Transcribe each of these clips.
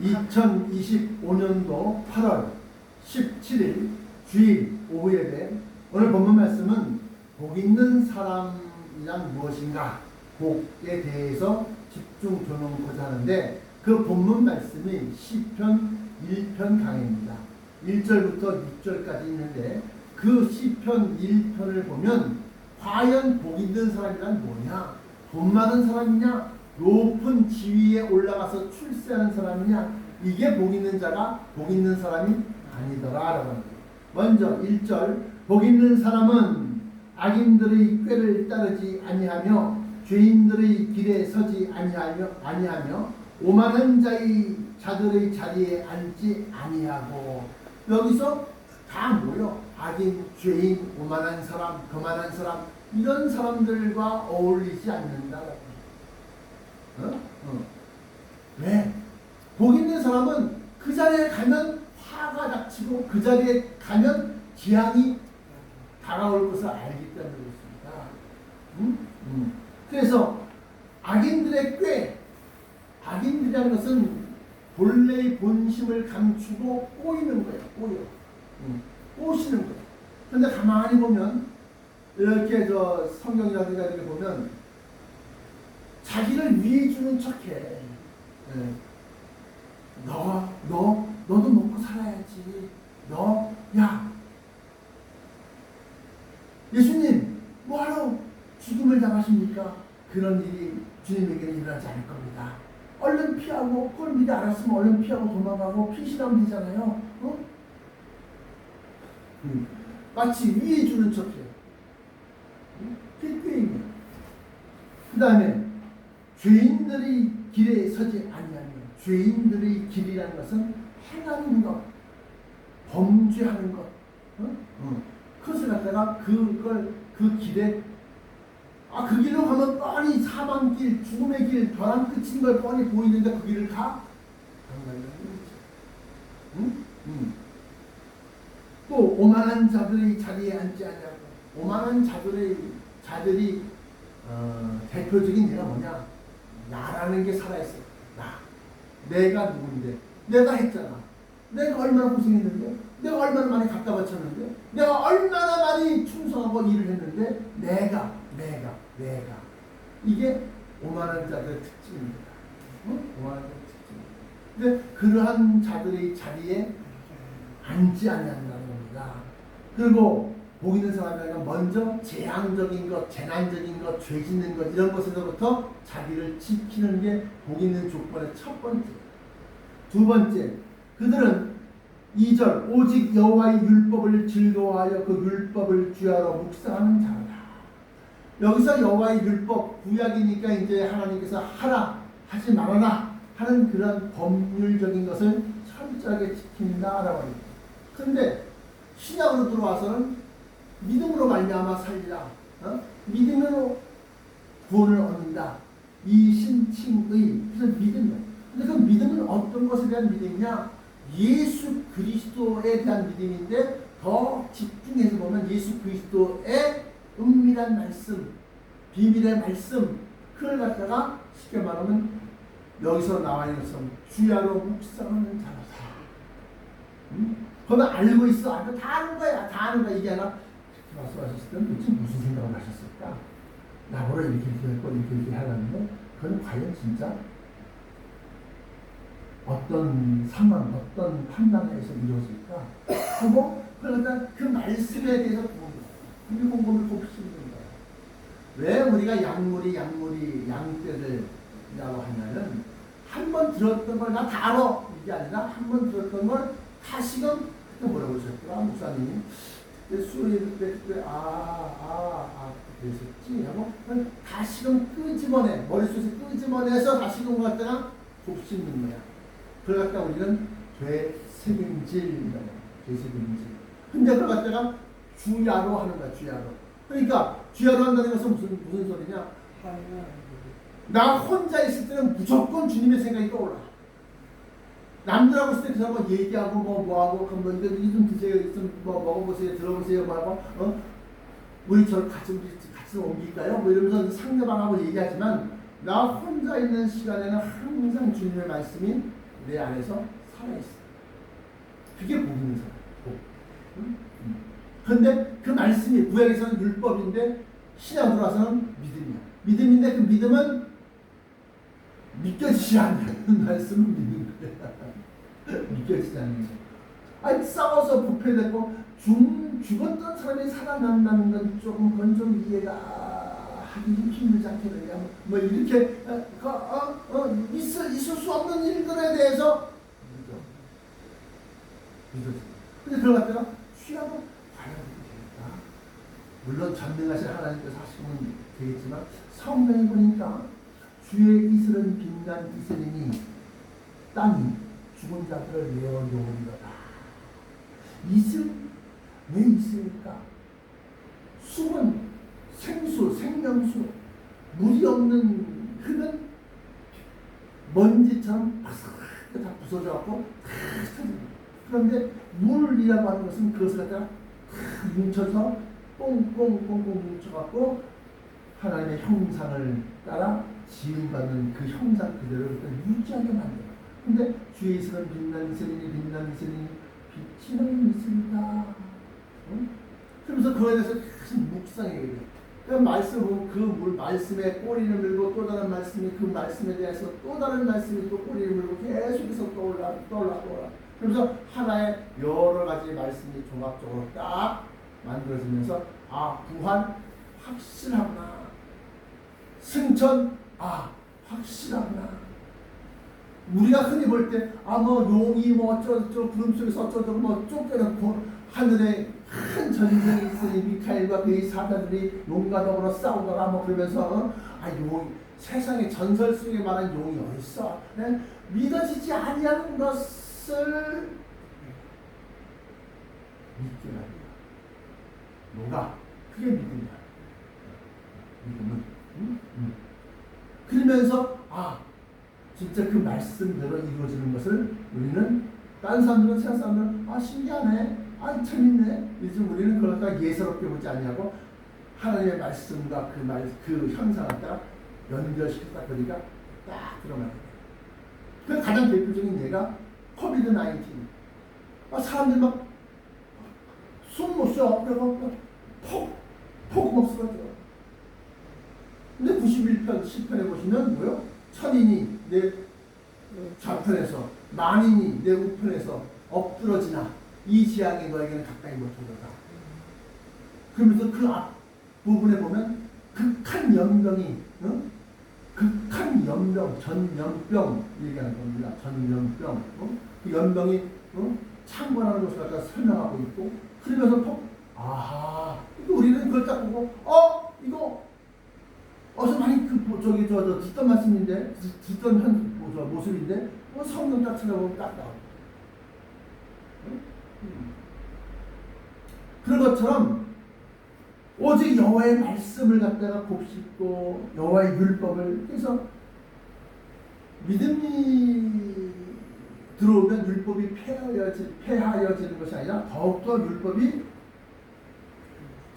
2025년도 8월 17일 주일 오후 예배, 오늘 본문 말씀은 복 있는 사람이란 무엇인가, 복에 대해서 집중 교훈하고자 하는데, 그 본문 말씀이 시편 1편 강해입니다. 1절부터 6절까지 있는데, 그 시편 1편을 보면 과연 복 있는 사람이란 뭐냐, 돈 많은 사람이냐, 높은 지위에 올라가서 출세하는 사람이냐, 이게 복 있는 자가 복 있는 사람이 아니더라 라고 합니다. 먼저 1절, 복 있는 사람은 악인들의 꾀를 따르지 아니하며 죄인들의 길에 서지 아니하며 오만한 자들의 자리에 앉지 아니하고. 여기서 다 뭐요? 악인, 죄인, 오만한 사람, 거만한 사람, 이런 사람들과 어울리지 않는다. 왜? 복 있는 사람은 그 자리에 가면 화가 닥치고 그 자리에 가면 재앙이 다가올 것을 알기 때문에 그렇습니다. 그래서 악인들의 꾀, 악인들이라는 것은 본래의 본심을 감추고 꼬이는 거예요. 꼬시는 거예요. 그런데 가만히 보면 이렇게 성경이라든가 이렇게 보면 자기를 위해 주는 척해. 너도 먹고 살아야지. 야, 예수님, 뭐하러 죽음을 당하십니까? 그런 일이 주님에게는 일어나지 않을 겁니다. 얼른 피하고, 그걸 미리 알았으면 얼른 피하고 도망가고 피신하면 되잖아요. 마치 위해 주는 척해. 필패입니다. 그 다음에 죄인들의 길에 서지 아니하며. 죄인들의 길이라는 것은 행하는 것, 범죄하는 것, 그것을 갖다가 그 길에, 그 길로 가면 뻔히 사망길, 죽음의 길, 벼랑 끝인 걸 뻔히 보이는데 그 길을 가? 또 오만한 자들의 자리에 앉지 않냐고. 오만한 자들이 대표적인 예가 뭐냐? 나라는 게 살아있어. 내가 누군데? 내가 했잖아. 내가 얼마나 고생했는데? 내가 얼마나 많이 갖다 바쳤는데? 내가 얼마나 많이 충성하고 일을 했는데? 내가. 이게 오만한 자들의 특징입니다. 오만한 자들의 특징입니다. 근데 그러한 자들의 자리에 앉지 않는다는 겁니다. 그리고 복 있는 사람이라면 먼저 재앙적인 것, 재난적인 것, 죄 짓는 것, 이런 것에서부터 자기를 지키는 게 복 있는 조건의 첫 번째. 두 번째, 그들은 2절, 오직 여호와의 율법을 즐거워하여 그 율법을 주야로 묵상하는 자라. 여기서 여호와의 율법, 구약이니까 이제 하나님께서 하라, 하지 말아라 하는 그런 법률적인 것을 철저하게 지킨다라고 합니다. 그런데 신약으로 들어와서는 믿음으로 말미암아 살리라, 믿음으로 구원을 얻는다, 이 신칭의, 그래서 믿음이야. 근데 그 믿음은 어떤 것에 대한 믿음이냐? 예수 그리스도에 대한 믿음인데, 더 집중해서 보면 예수 그리스도의 은밀한 말씀, 비밀의 말씀, 그걸 갖다가 쉽게 말하면 여기서 나와 있는 것은 주야로 묵상하는 자로다. 그건 알고 있어. 다 아는 거야. 이게 하나 말씀하셨을 때는 도대체 무슨 생각을 하셨을까? 나보다 이렇게 했고 이렇게 하라는데, 그건 과연 진짜 어떤 상황, 어떤 판단에서 이루어질까 하고, 그러니까 그 말씀에 대해서 공부를 곱씹는 거예요. 왜 우리가 양떼들이라고 하냐면, 한 번 들었던 걸 나 다 알아, 이게 아니라 한 번 들었던 걸 다시금, 그때 뭐라고 하셨더라 목사님이? 수요일 때 그랬었지 하고 다시금 끄집어내, 머릿속에서 끄집어내서 다시금 갖다가 곱씹는 거야. 그걸 갖다가 우리는 되새김질이라고 해요. 되새김질. 근데 그걸 갖다가 주야로 하는 거야. 주야로. 그러니까 주야로 한다는 것은 무슨 소리냐? 나 혼자 있을 때는 무조건 주님의 생각이 떠올라. 남들하고 있을 때 그 사람 얘기하고 뭐하고 그러면 이거 좀 드세요, 좀 먹어보세요, 들어보세요, 뭐하고 우리 저를 같이 옮길까요? 이러면서 상대방하고 얘기하지만, 나 혼자 있는 시간에는 항상 주님의 말씀이 내 안에서 살아있어. 그게 복 있는 사람. 복. 응? 그런데 그 말씀이 구약에서는 율법인데 신약 들어와서는 믿음이야. 믿음인데 그 믿음은 믿겨지지 않는 말씀은 믿는 거야. 믿겨지지 않는 거야. 아니 싸워서 부패됐고 죽었던 사람이 살아난다는 건 조금 그건 좀 이해가 하기 힘들지 않겠느냐. 뭐 이렇게 있을 수 없는 일들에 대해서 믿어져. 근데 그걸 갖다가 취하고 과연 되겠다. 물론 전능하신 하나님께서 하시면 되겠지만 성경에 보니까 주의 이슬은 빛난 이슬이니 땅이 죽은 자들을 내어 놓으리로다. 이슬? 왜 이슬일까? 숲은 생수, 생명수, 물이 없는 흙은 먼지처럼 바삭하게 다 부서져갖고 그런데 물이라고 하는 것은 그것을 갖다가 뭉쳐서 꽁꽁꽁꽁 뭉쳐갖고 하나님의 형상을 따라 지음받는 그 형상 그대로 유지하게 만들어. 근데 주의 이슬은 빛난 이슬이니 빛난 이슬이니 빛이는 이슬이다. 응? 그러면서 그거에 대해서 계속 묵상해야 돼. 그 말씀을 보면 그 물 말씀에 꼬리를 물고 또 다른 말씀이 그 말씀에 대해서 또 다른 말씀이 또 꼬리를 물고 계속해서 떠올라. 그러면서 하나의 여러 가지 말씀이 종합적으로 딱 만들어지면서 부활 확실하구나. 승천 확실하구나. 우리가 흔히 볼 때 용이 어쩌고 구름 속에서 어쩌고 쫓겨놓고 하늘에 큰 전쟁이 있으니 미카엘과 그의 사자들이 용과 더불어 싸우더라 그러면서 용 세상에 전설 속에 말한 용이 어딨어? 네? 믿어지지 아니하는 것을 믿기라. 뭐가? 그게 믿음이야. 믿음은. 그러면서 진짜 그 말씀대로 이루어지는 것을 우리는 다른 사람들은 세상 사람들은 신기하네. 재밌네. 요즘 우리는 그걸 갖다가 예사롭게 보지 않냐고 하나님의 말씀과 그 형상을 딱 연결시켰다 보니까 딱 들어가는 거예요. 그 가장 대표적인 예가 코비드 19. 사람들 막 숨 못 쉬어. 그래서 폭 먹쓰러져. 근데 91편 10편에 보시면 뭐요? 천인이 내 좌편에서 만인이 내 우편에서 엎드러지나 이 지향이 너에게는 가까이 못하더라. 그러면서 그 앞부분에 보면 극한 연병이 극한 연병 전염병 얘기하는 겁니다. 전염병 그 연병이 창궐하는 것을 갖다 설명하고 있고 그러면서 우리는 그걸 딱 보고 이거 어서 많이 듣던 말씀인데 듣던 모습인데 성경 딱 찾아보면 딱 나오고 그런 것처럼 오직 여호와의 말씀을 갖다가 곱씹고 여호와의 율법을 그래서 믿음이 들어오면 율법이 폐하여지는 것이 아니라 더욱더 율법이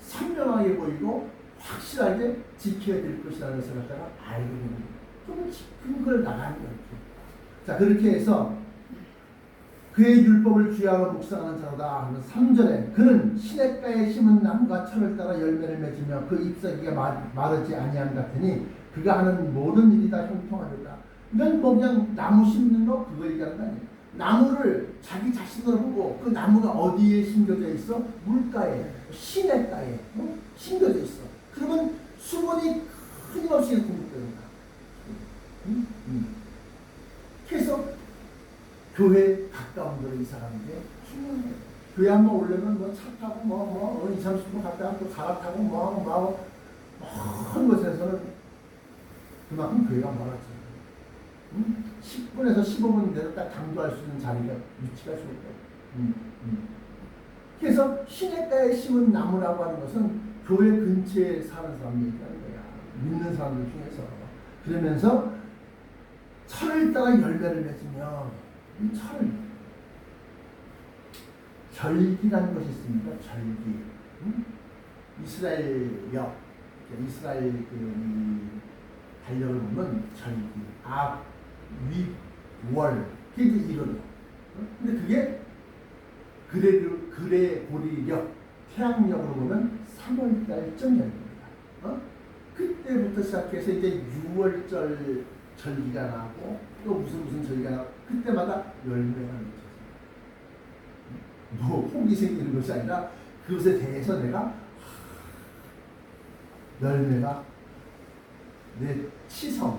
선명하게 보이고 확실하게 지켜야 될 것이라는 것을 갖다가 알게 됩니다. 조금 그걸 나가는 거예요. 자, 그렇게 해서 그의 율법을 주야로 묵상하는 자로다 하는 3절에 그는 시냇가에 심은 나무가 철을 따라 열매를 맺으며 그 잎사귀가 마르지 아니함 같으니 그가 하는 모든 일이 다 형통하리라. 이건 그냥 나무 심는 거 그거 얘기하는 거 아니에요. 나무를 자기 자신으로 보고 그 나무가 어디에 심겨져 있어? 물가에, 시냇가에 심겨져 있어. 그러면 수분이 끊임없이 공급되는 거야. 그래서 교회 가까운 데로 이사 가는 게 중요한 거예요. 교회 한번 오려면 차 타고 20, 30분 갔다가 또 갈아타고 먼 곳에서는 그만큼 교회가 멀었죠. 10분에서 15분 내로 딱 강조할 수 있는 자리가 위치가 좋을 거예요. 그래서 시냇가에 심은 나무라고 하는 것은 교회 근처에 사는 사람들 얘기하는 거야. 믿는 사람들 중에서. 그러면서 철을 따라 열매를 맺으며 이 절기라는 것이 있습니다. 절기. 이스라엘역, 이스라엘 달력을 보면 절기, 월, 그게 이제 1월이야. 근데 그게 그레고리력 태양력으로 보면 3월달쯤 열립니다. 그때부터 시작해서 이제 6월절 절기가 나고 또 무슨 절기가 나고 그때마다 열매가 맺혀져요. 뭐 혹이 생기는 것이 아니라 그것에 대해서 내가 열매가 내 치성이라고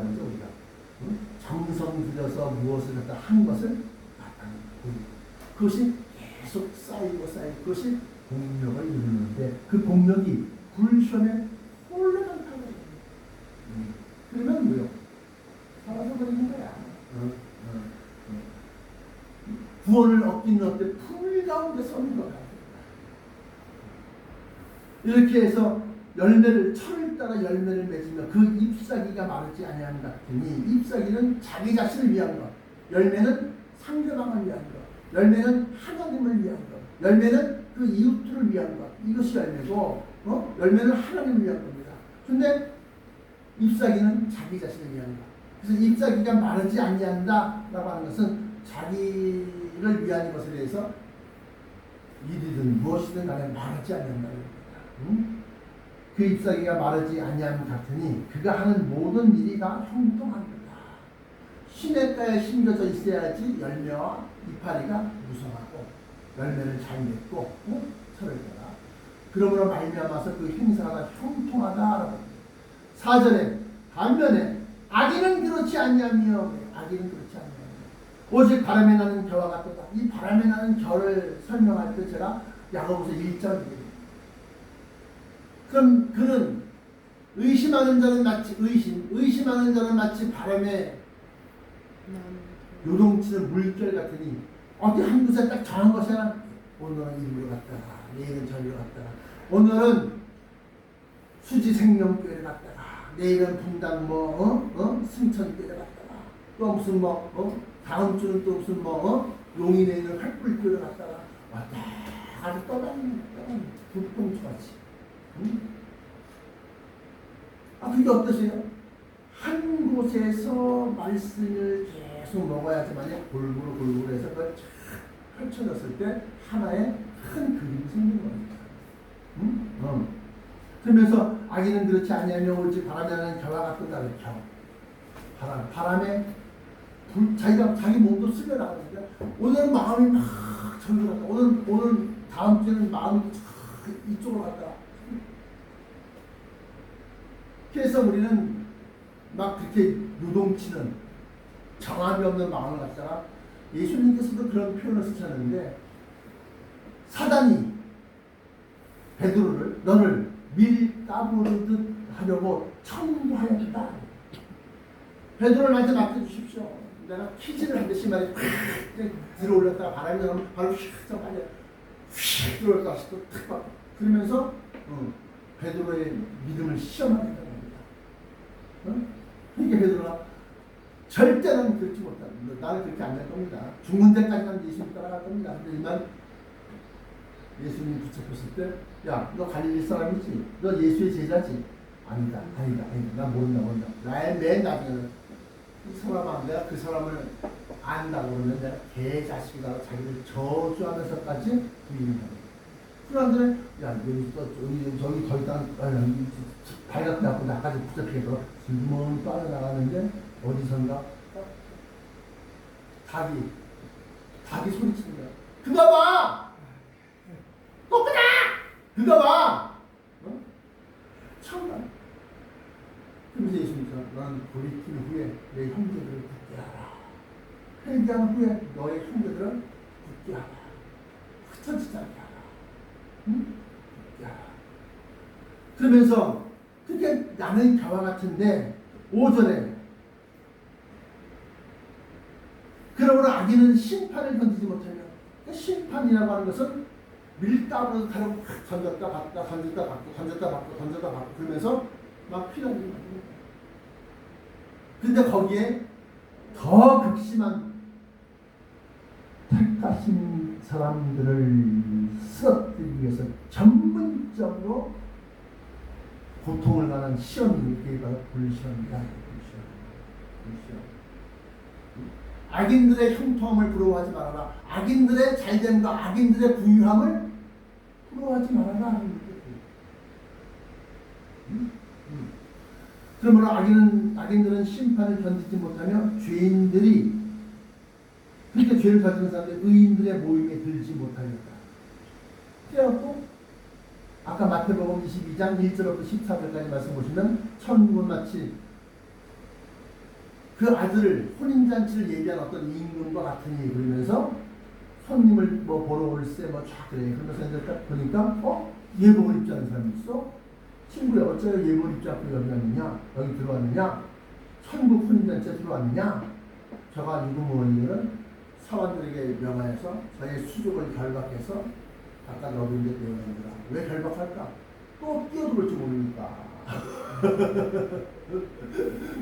하죠 우리가. 정성 들여서 무엇을 갖다 한 것을 나타내는 거예요. 그것이 계속 쌓이고 그것이 공력을 이루는데 그 공력이 불현에 홀로만 타고 그러면 뭐요? 사라져 버리는 거야. 구원을 얻기는 어때? 풀 가운데 서는 거야. 이렇게 해서 철을 따라 열매를 맺으며 그 잎사귀가 마르지 아니하는 같으니 잎사귀는 자기 자신을 위한 것, 열매는 상대방을 위한 것, 열매는 하나님을 위한 것, 열매는 그 이웃들을 위한 것. 이것이 열매고 열매는 하나님을 위한 겁니다. 근데 잎사귀는 자기 자신을 위한 것. 그래서 잎사귀가 마르지 아니한다라고 하는 것은 자기를 위한 것에 대해서 일이든 무엇이든 간에 마르지 아니한다는 겁니다. 그 잎사귀가 마르지 아니함 같으니 그가 하는 모든 일이 다 형통합니다. 시냇가에 심겨져 있어야지 열매와 이파리가 무성하고 열매를 잘 맺고 철을 따라 그러므로 말미암아서 그 행사가 다 형통하다라고. 4절에 반면에 악인은 그렇지 아니하며 악인은 그렇지 아니하며 오직 바람에 나는 겨와 같도다. 이 바람에 나는 겨를 설명할 때 제가 야고보서 1절입니다. 그럼 그는 의심하는 자는 마치 바람에 요동치는 물결 같으니 어디 한 곳에 딱 정한 것이야. 오늘은 이리로 갔다가 내일은 저리로 갔다가 오늘은 수지생명교회를 갔다가 내일은 분당 승천교회를 갔다가 또 무슨 다음 주는 또 무슨 용인에 있는 활불교회를 갔다가 왔다 가서 떠다니는 북동주같이. 그게 어떠세요? 한 곳에서 말씀을 계속 먹어야지만 골고루 해서 그걸 쫙 펼쳐졌을 때 하나의 큰 그림이 생기는 겁니다. 그러면서 악인은 그렇지 아니하며 오직 바람에 나는 겨와 같도다. 바람에 자기 몸도 쓸려 나가는데 오늘은 마음이 막 저리로 갔다. 오늘 다음 주에는 마음이 이쪽으로 갔다. 그래서 우리는 막 그렇게 요동치는 정함이 없는 마음을 갖다가 예수님께서도 그런 표현을 쓰셨는데 사단이 베드로를 너를 밀 까부르듯 하려고 청구하였다. 베드로를 나한테 맡겨주십시오. 내가 퀴즈를 한 듯이 말이야 들어올렸다가 바람이 나면 바로 휙 빨려 휙 들어올렸다가 다시 또탁 봐. 그러면서 베드로의 믿음을 시험하게 된다. 그러니까 베드로가 절대는 그렇지 못한다. 나는 그렇게 안 할 겁니다. 죽는 데까지는 예수님 따라갈 겁니다. 하지만 예수님 붙잡혔을 때, 야, 너 갈릴리 사람이지? 너 예수의 제자지? 아니다. 나 모른다. 나의 맨 나중에는 이 사람아, 내가 그 사람을 안다고 그러면 내가 개자식이라고 자기를 저주하면서까지 부인한다. 그런데 야, 저기 더 있다 발각돼갖고 나까지 붙잡혀서 질문 빠져나가는데 어디선가 닭이 소리치는 거야. 그거 봐! 꼬꾸다! 그거 봐! 처음 봐. 그러면서 예수님께서 너는 돌이킨 후에 내 형제들을 붙게 하라. 회개한 후에 너의 형제들을 붙게 하라. 흩어지지 않게 하라. 그러면서 그렇게 나는 겨와 같은데 5절에 그러므로 악인은 심판을 견디지 못하며 심판이라고 하는 것은 밀가루로 타려고 던졌다 받고 그러면서 막 피나는 거예요. 근데 거기에 더 극심한 택하신 사람들을 쓰러뜨리기 위해서 전문적으로 고통을 가는 시험이 이게 바로 불시험이다. 불시험. 악인들의 형통함을 부러워하지 말아라. 악인들의 잘됨과 악인들의 부유함을 부러워하지 말아라. 그러므로 악인들은 심판을 견디지 못하며 죄인들이, 그러니까 죄를 가지는 사람들이 의인들의 모임에 들지 못하였다. 그래갖고 아까 마태복음 22장 1절부터 14절까지 말씀 보시면 천국은 마치 그 아들을 혼인잔치를 예비한 어떤 임금과 같으니 그러면서 손님을 뭐 보러 올세 뭐 쫙 그래. 그러면서 이제 딱 보니까 예복을 입지 않은 사람이 있어. 친구야, 어쩌여 예복을 입지 않고 여기 왔느냐? 여기 들어왔느냐? 천국 혼인잔치에 들어왔느냐? 저가 유구모니는 사원들에게 명하여서 저의 수족을 결박해서 아까 너비인데 내어낸다. 왜 결박할까? 또 뛰어들을 줄 모르니까.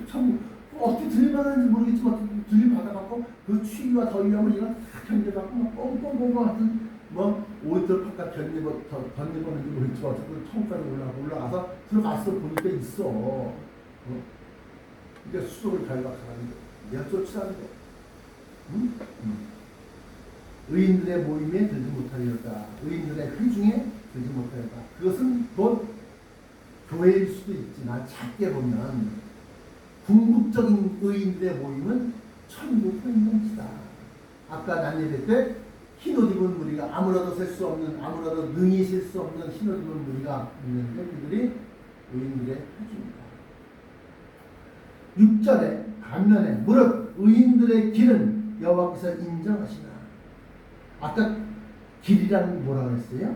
참 어떻게 들림받았는지 모르겠지만 어떻게 들림받아갖고 그 추위와 더위함을 이거 다 견뎌갖고 막 뻥뻥뻥뻥 하여튼 뭐 5절 바깥 던져보는지 모르겠지만 어쨌든 천국까지 올라가서 들어가서 보니까 있어. 이게 수족을 결박하는데 내가 쫓으라는 거. 응? 의인들의 모임에 들지 못하리로다. 의인들의 회중에 들지 못하리로다. 그것은 곧 교회일 수도 있지만 작게 보면 궁극적인 의인들의 모임은 천국 혼인잔치다. 아까 난예배 때 흰옷 입은 무리가 아무라도 셀 수 없는, 아무라도 능히 셀 수 없는 흰옷 입은 무리가 있는데 그들이 의인들의 회중이다. 6절에 반면에 무릇 의인들의 길은 여호와께서 인정하시나. 아까 길이라는 뭐라 그랬어요?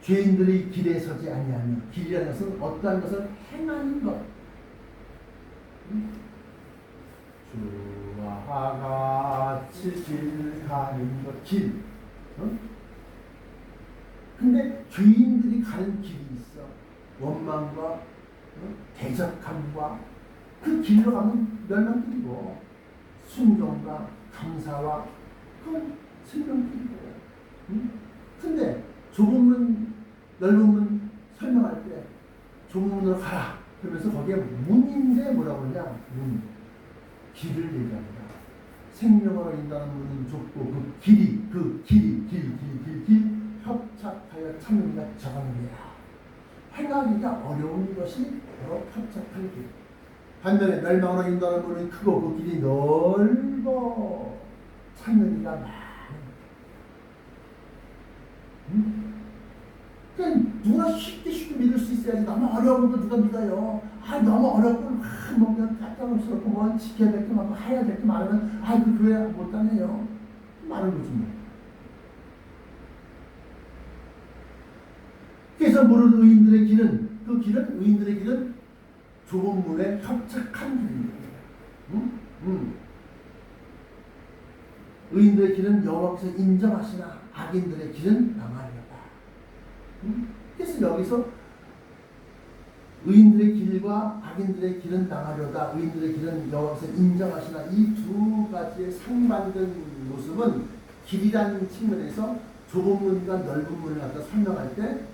죄인들이 길에 서지 아니하며, 길이라는 것은 어떠한 것을 행하는 것. 주와 같이 길 가는 것, 길. 근데 죄인들이 가는 길이 있어. 원망과 대적함과 그 길로 가면 멸망길이고, 순종과 감사와 그건 생명길이고. 근데 좁은 문, 넓은 문 설명할 때 좁은 문으로 가라 그러면서 거기에 문인데 뭐라고 그러냐? 문, 길을 얘기합니다. 생명으로 인다는 문은 좁고 그 길이, 길 협착하여 찾는 가 저강이야. 행하기가 어려운 것이 바로 협착한 길. 반면에 멸망으로 인다는 문은 크고 그 길이 넓어 찾는 이가 많아. 그냥 누가 쉽게 믿을 수 있어야지. 너무 어려운 것도 누가 믿어요. 너무 어렵고 뭐 그냥 까딱없었고 뭐 지켜야 될 게 많고 해야 될 게 많으면 그 교회 못 다녀요. 많은 거지 뭐. 그래서 무릇 의인들의 길은, 그 길은, 의인들의 길은 좁은 문에 협착한 길입니다. 의인들의 길은 여호와께서 인정하시나 악인들의 길은 망하리로다. 그래서 여기서 의인들의 길과 악인들의 길은 망하려다, 의인들의 길은 여호와께서 인정하시나, 이 두 가지의 상반된 모습은 길이라는 측면에서 좁은 문과 넓은 문을 갖다 설명할 때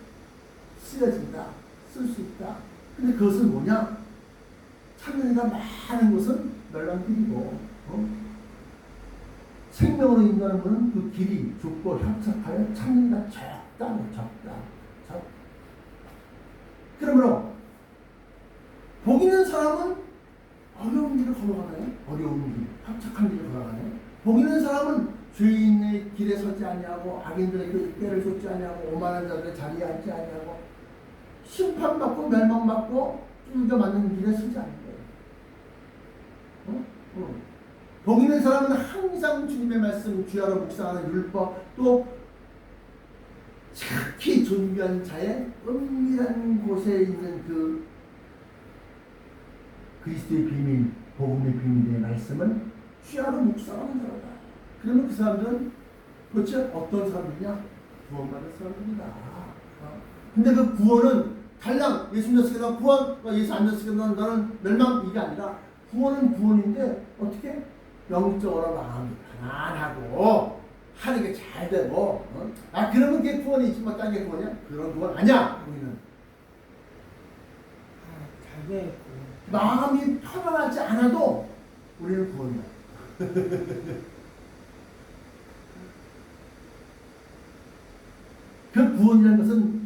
쓰여진다, 쓸 수 있다. 근데 그것은 뭐냐? 찾는 이가 많은 것은 멸망길이고, 생명으로 인도하는 것은 그 길이 좁고 협착하여 찾는 이가 적다. 그러므로 복 있는 사람은 어려운 길을 걸어가나요? 어려운 길, 협착한 길을 걸어가나요? 복 있는 사람은 죄인의 길에 서지 아니하고 악인들의 그 꾀를 쫓지 아니하고 오만한 자들의 자리에 앉지 아니하고 심판받고 멸망받고 뚫겨 맞는 길에 서지 않는 거예요. 복 있는 사람은 항상 주님의 말씀, 주야로 묵상하는 율법, 또 특히 존귀한 자의 은밀한 곳에 있는 그 그리스도의 비밀, 복음의 비밀의 말씀을 주야로 묵상하는 자다. 그러면 그 사람들은 도대체 어떤 사람이냐? 구원받을 사람입니다. 근데 그 구원은 달랑 예수 믿었으니까 나 구원, 예수 안 믿었으니까 나는 멸망, 이게 아니라 구원은 구원인데 어떻게? 영적으로 마음이 편안하고 하는 게 잘 되고, 그러면 그게 구원이지, 뭐 딴 게 구원이야? 그런 구원 아니야. 우리는 마음이 편안하지 않아도 우리는 구원이야. 그 구원이라는 것은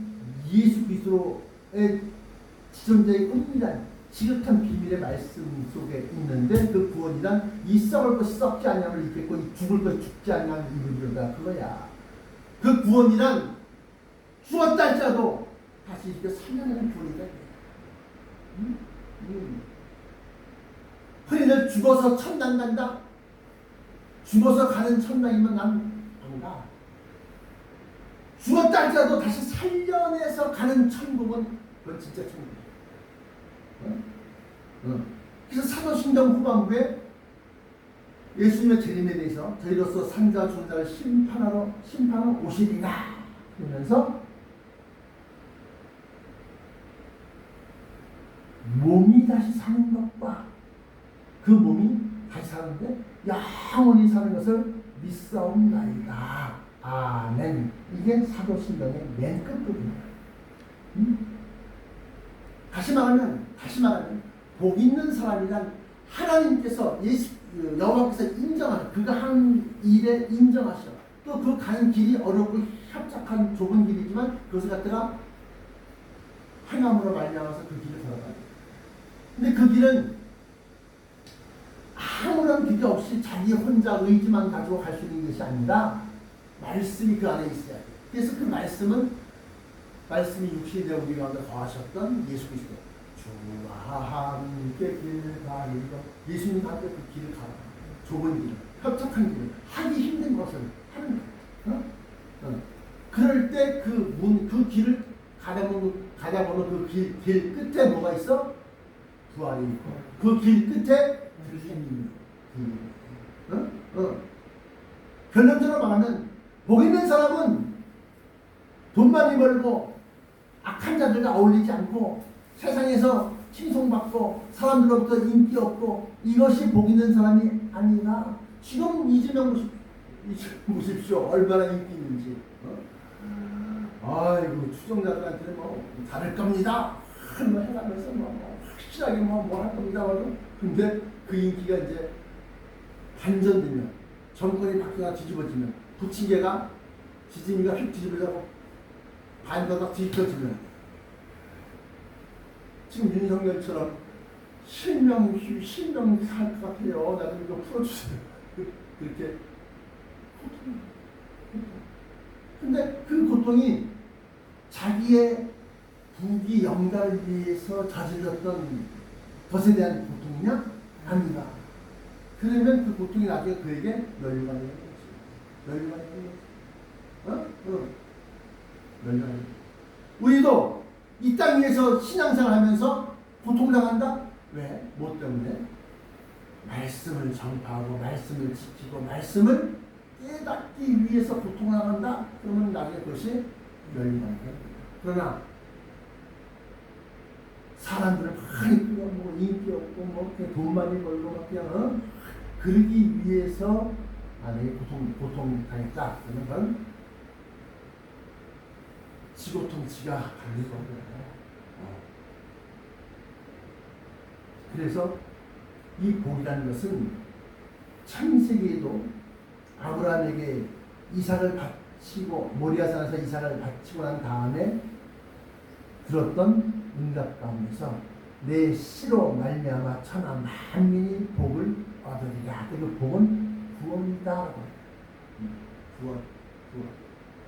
예수 그리스도의 지존자의 은밀한 지극한 비밀의 말씀 속에 있는데, 그 구원이란 이 썩을 것이 썩지 아니함을 입겠고 이 죽을 것이 죽지 아니함을 입으리로다, 그거야. 그 구원이란 죽었다 할지라도 다시 이렇게 살려내는 구원이다. 흔히들 죽어서 천당 간다. 죽어서 가는 천당이면 난 안 가. 죽었다 할지라도 다시 살려내서 가는 천국은 그건 진짜 천국이야. 그래서 사도신경 후반부에 예수님의 재림에 대해서 저희로서 산자 죽은 자를 심판하러 오시리라 그러면서 몸이 다시 사는 것과 그 몸이 다시 사는데 영원히 사는 것을 믿사옵나이다. 아멘. 이게 사도신경의 맨 끝부분이에요. 다시 말하면 복 있는 사람이란 하나님께서 여호와께서 인정하는, 그가 한 일에 인정하셔. 또 그 가는 길이 어렵고 협착한 좁은 길이지만 그것을 갖다가 행함으로 말미암아서 그 길을 걸어가요. 근데 그 길은 아무런 비교 없이 자기 혼자 의지만 가지고 갈 수 있는 것이 아니라 말씀이 그 안에 있어야 돼. 그래서 그 말씀이 육신이 되어 우리 가운데 거하셨던 예수 그리스도. 주와 함께 길을 가리고, 예수님과 함께 그 길을 가라. 좁은 길, 협착한 길, 하기 힘든 것을 하는 거야. 그럴 때 그 길을 가다 보면 그 길 끝에 뭐가 있어? 부활이 있고, 그 길 끝에 샘이 있고. 결론적으로 말하면 복 있는 사람은 돈 많이 벌고 악한 자들과 어울리지 않고 세상에서 칭송받고 사람들로부터 인기 없고 이것이 복 있는 사람이 아니라, 지금 이재명 보십시오. 얼마나 인기 있는지. 아이고, 추종자들한테는 뭐 다를 겁니다. 뭐 해가면서 확실하게 뭐 할 겁니다. 근데 그 인기가 이제 반전되면, 정권이 바뀌거나 뒤집어지면, 부침개가 지짐이가 휙 뒤집어져서 반바닥 뒤집어지면, 지금 윤석열처럼 실명 할 것 같아요. 나도 이거 풀어주세요. 그렇게 고통이. 근데 그 고통이 자기의 부귀 영달을 위해서 저질렀던 것에 대한 고통이냐? 아니다. 그러면 그 고통이 나중에 그에게 멸류관이 되는 거지. 멸류관이 되는 거지. 멸류관이. 우리도 이 땅 위에서 신앙생활 하면서 고통당한다? 왜? 뭐 때문에? 말씀을 전파하고 말씀을 지키고 말씀을 깨닫기 위해서 고통당한다? 그러면 나중에 그것이 멸류관이 되는 거야. 그러나 사람들은 많이 그냥 뭐 인기 없고 뭐 돈 많이 벌고 그냥 그러기 위해서 만약에 고통 당했다 그러면 그건 지고통치가 걸릴 거예요. 그래서 이 복이라는 것은 창세기에도 아브라함에게 이삭을 바치고 모리아산에서 이삭을 바치고 난 다음에 들었던 응답 가운데서 내 씨로 말미암아 천하 만민이 복을 얻으리라. 그 복은 구원이다.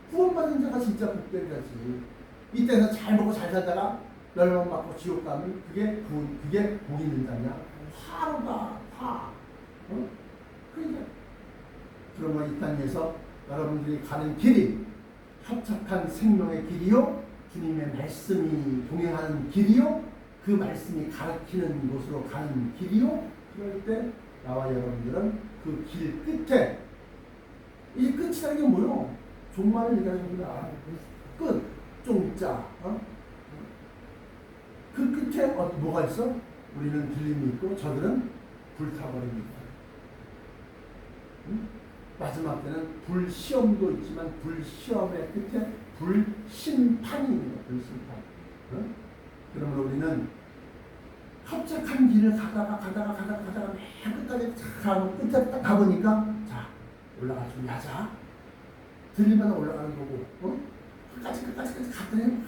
구원받은 자가 진짜 복된 자지. 이 땅에서 잘 먹고 잘 살다가 멸망받고 지옥 가면 그게 복 있는 자냐? 화로다, 화. 그러니까 그러면 이 땅에서 여러분들이 가는 길이 협착한 생명의 길이요, 주님의 말씀이 동행하는 길이요, 그 말씀이 가르치는 곳으로 가는 길이요. 그럴 때 나와 여러분들은 그 길 끝에, 이 끝이라는 게 뭐요? 종말을 얘기하는 끝, 종자. 그 끝에 뭐가 있어? 우리는 들림이 있고 저들은 불타버립니다. 마지막 때는 불시험도 있지만 불시험의 끝에 불심판입니다. 불심판. 그러면 우리는 협착한 길을 가다가 맨 끝까지 가고 끝에 딱 가보니까 자 올라갈 준비하자. 들리마다 올라가는 거고, 끝까지 갔더니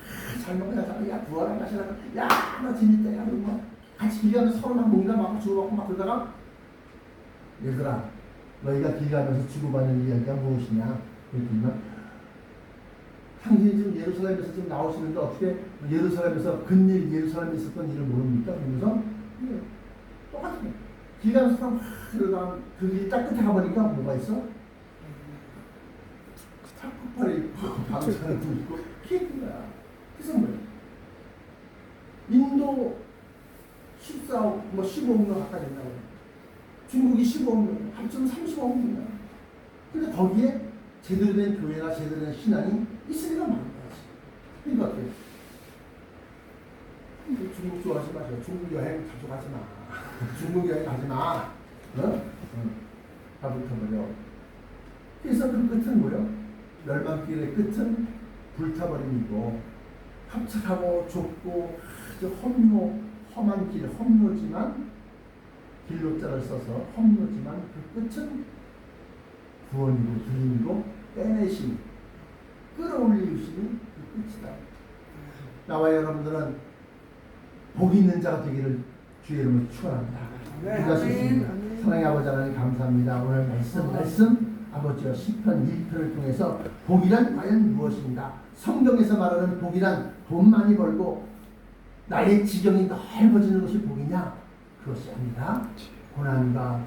잘 먹어야 야 부활한 맛이라고 야나 재밌다 야 그러고 같이 길 가면서 서로 막 뭔가 막 주고받고 막 그러다가 얘들아 너희가 길 가면서 주고받는 이야기가 무엇이냐 그랬더니 당신이 지금 예루살렘에서 지금 나오시는데 어떻게 예루살렘에서 근일 예루살렘에 있었던 일을 모릅니까? 그러면서 똑같은 거야. 길 가면서 막 그러다가 그 길 딱 끝에 가보니까 뭐가 있어? 탁구팔이 있고 방사능도 있고 키인 거야. 그래서 뭐야? 인도 14억, 15억 명 가까이 된다고. 중국이 15억 명, 합치면 35억 명이야. 근데 거기에 제대로 된 교회나 제대로 된 신앙이 있으니까 많은 거지. 그러니까 어때? 중국 좋아하지 마세요. 중국 여행 가져가지 마. 중국 여행 가지 마. 다 불타버려. 그래서 그 끝은 뭐요? 멸망길의 끝은 불타버림이고 합착하고 좁고 아주 험한 길, 험로지만 길로자를 써서 험로지만 그 끝은 구원이고 들림이고 빼내심, 끌어올리심이 그 끝이다. 나와 여러분들은 복 있는 자가 되기를 주의 이름으로 축원합니다. 사랑의 아버지 하나님 감사합니다. 오늘 말씀 아버지와 시편 1편을 통해서 복이란 과연 무엇인가? 성경에서 말하는 복이란 돈 많이 벌고 나의 지경이 넓어지는 것이 복이냐? 그것이 아니라 고난과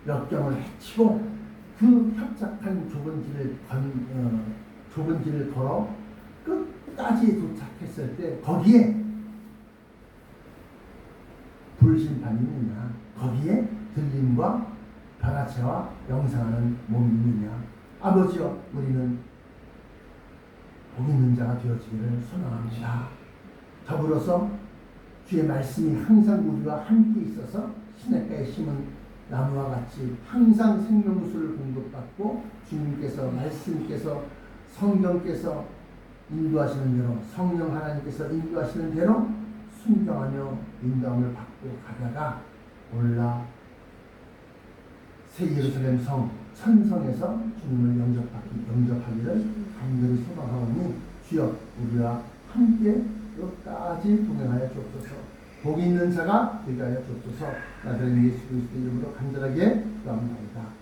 역경을 헤치고 그 협착한 좁은 길을 걸어 끝까지 도착했을 때 거기에 불심판이 있느냐? 거기에 들림과 변화체와 영상하는 몸이 있느냐? 아버지여 우리는 복 있는 자가 되어지기를 소망합니다. 더불어서 주의 말씀이 항상 우리와 함께 있어서 시냇가에 심은 나무와 같이 항상 생명수를 공급받고 주님께서 말씀께서 성경께서 인도하시는 대로 성령 하나님께서 인도하시는 대로 순종하며 인도함을 받고 가다가 올라 새 예루살렘 성 천성에서 주님을 영접하기를 간절히 소망하오니 주여 우리와 함께 끝까지 동행하여 주옵소서. 복이 있는 자가 되게 하여 주옵소서. 나사렛 예수 그리스도 이름으로 간절하게 기도합니다.